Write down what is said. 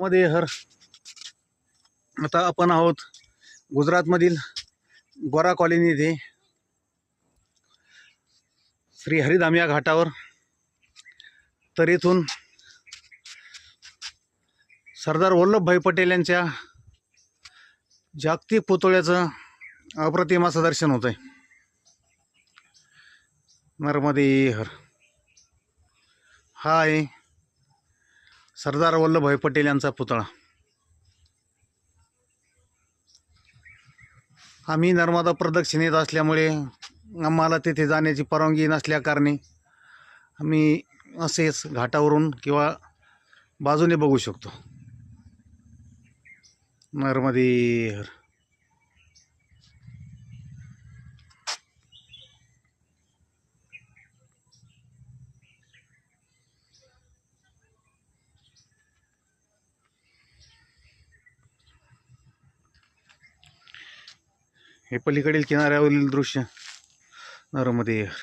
मध्ये हर आता आपण आहोत गुजरातमधील गोरा कॉलनी येथे श्री हरिधाम या घाटावर। तर इथून सरदार वल्लभभाई पटेल यांच्या जागतिक पुतळ्याचं अप्रतिम असं दर्शन होत आहे। नर्मदे हर हा आहे सरदार वल्लभभाई पटेल यांचा पुतळा। आम्ही नर्मदा प्रदक्षिणेत असल्यामुळे आम्हाला तिथे जाण्याची परवानगी नसल्याकारणे आम्ही असेच घाटावरून किंवा बाजूने बघू शकतो। नर्मदे हर हे पलीकडील किनाऱ्यावरील दृश्य नर्मदे हर।